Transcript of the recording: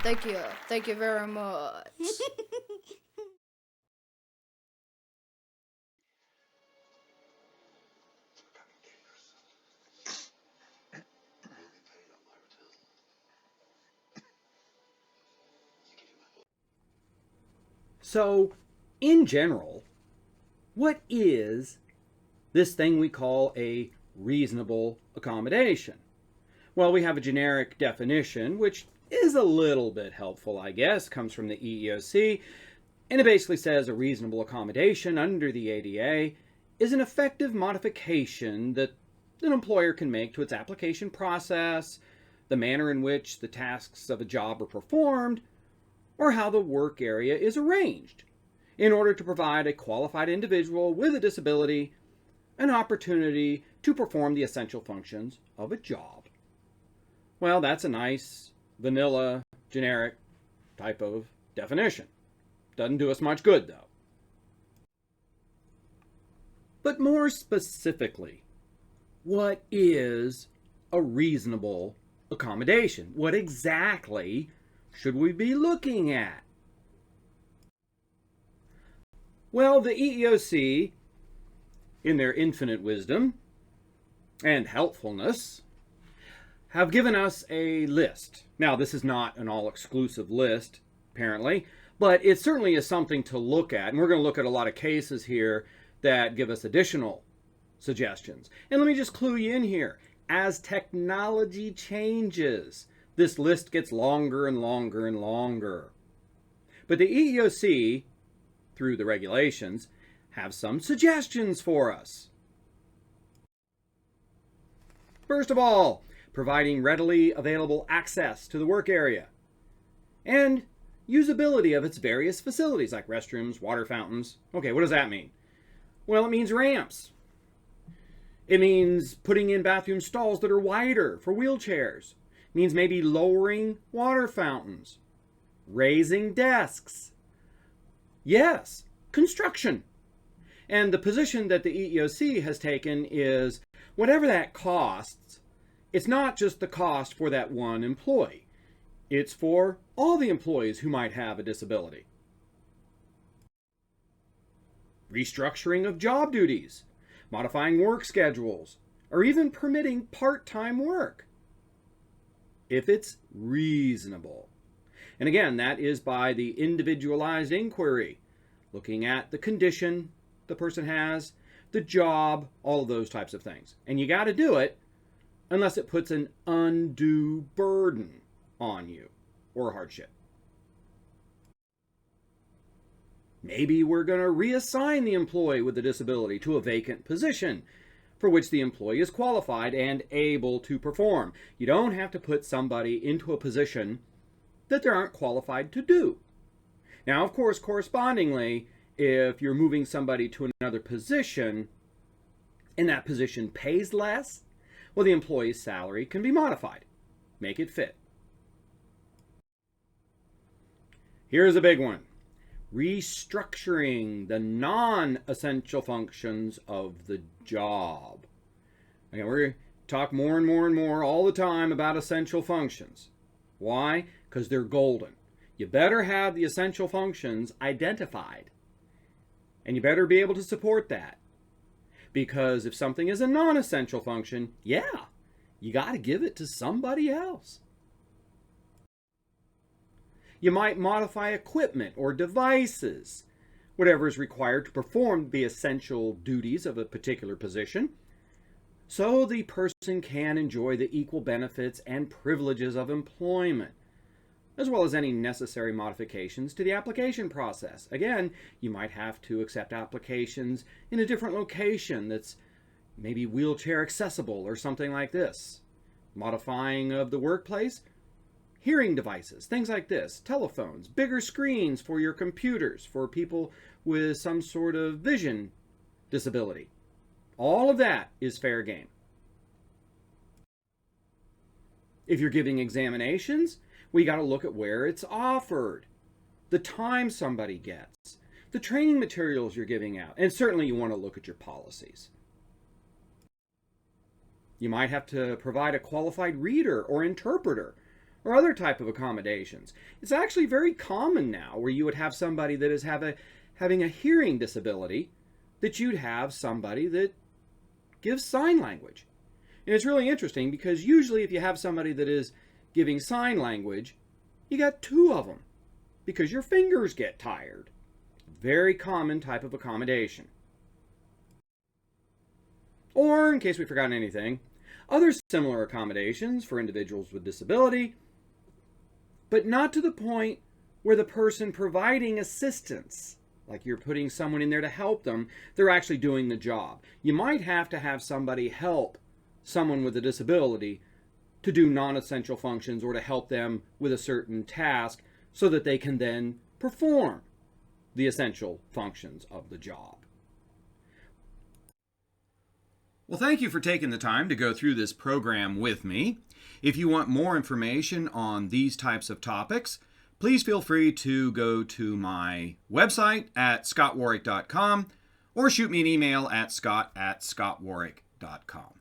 Thank you. Thank you very much. So, in general, what is this thing we call a reasonable accommodation? Well, we have a generic definition, which is a little bit helpful, I guess, comes from the EEOC, and it basically says a reasonable accommodation under the ADA is an effective modification that an employer can make to its application process, the manner in which the tasks of a job are performed, or how the work area is arranged, in order to provide a qualified individual with a disability an opportunity to perform the essential functions of a job. Well, that's a nice, vanilla, generic type of definition. Doesn't do us much good, though. But more specifically, what is a reasonable accommodation? What exactly should we be looking at? Well, the EEOC, in their infinite wisdom and helpfulness, have given us a list. Now, this is not an all-exclusive list, apparently, but it certainly is something to look at. And we're going to look at a lot of cases here that give us additional suggestions. And let me just clue you in here. As technology changes, this list gets longer and longer and longer. But the EEOC, through the regulations, have some suggestions for us. First of all, providing readily available access to the work area and usability of its various facilities like restrooms, water fountains. Okay, what does that mean? Well, it means ramps. It means putting in bathroom stalls that are wider for wheelchairs. It means maybe lowering water fountains, raising desks. Yes, construction. And the position that the EEOC has taken is whatever that costs, it's not just the cost for that one employee. It's for all the employees who might have a disability. Restructuring of job duties, modifying work schedules, or even permitting part-time work, if it's reasonable. And again, that is by the individualized inquiry, looking at the condition the person has, the job, all of those types of things. And you got to do it unless it puts an undue burden on you or hardship. Maybe we're going to reassign the employee with a disability to a vacant position for which the employee is qualified and able to perform. You don't have to put somebody into a position that they aren't qualified to do. Now, of course, correspondingly, if you're moving somebody to another position and that position pays less, well, the employee's salary can be modified. Make it fit. Here's a big one. Restructuring the non-essential functions of the job. Again, we're going to talk more and more and more all the time about essential functions. Why? Because they're golden. You better have the essential functions identified. And you better be able to support that. Because if something is a non-essential function, yeah, you got to give it to somebody else. You might modify equipment or devices, whatever is required to perform the essential duties of a particular position, so the person can enjoy the equal benefits and privileges of employment, as well as any necessary modifications to the application process. Again, you might have to accept applications in a different location that's maybe wheelchair accessible or something like this. Modifying of the workplace, hearing devices, things like this, telephones, bigger screens for your computers for people with some sort of vision disability. All of that is fair game. If you're giving examinations, we got to look at where it's offered, the time somebody gets, the training materials you're giving out, and certainly you want to look at your policies. You might have to provide a qualified reader or interpreter or other type of accommodations. It's actually very common now where you would have somebody that is having a hearing disability, that you'd have somebody that gives sign language. And it's really interesting because usually if you have somebody that is giving sign language, you got two of them because your fingers get tired. Very common type of accommodation. Or, in case we forgot anything, other similar accommodations for individuals with disability, but not to the point where the person providing assistance, like you're putting someone in there to help them, they're actually doing the job. You might have to have somebody help someone with a disability to do non-essential functions or to help them with a certain task so that they can then perform the essential functions of the job. Well, thank you for taking the time to go through this program with me. If you want more information on these types of topics, please feel free to go to my website at scottwarwick.com or shoot me an email at scott@scottwarwick.com.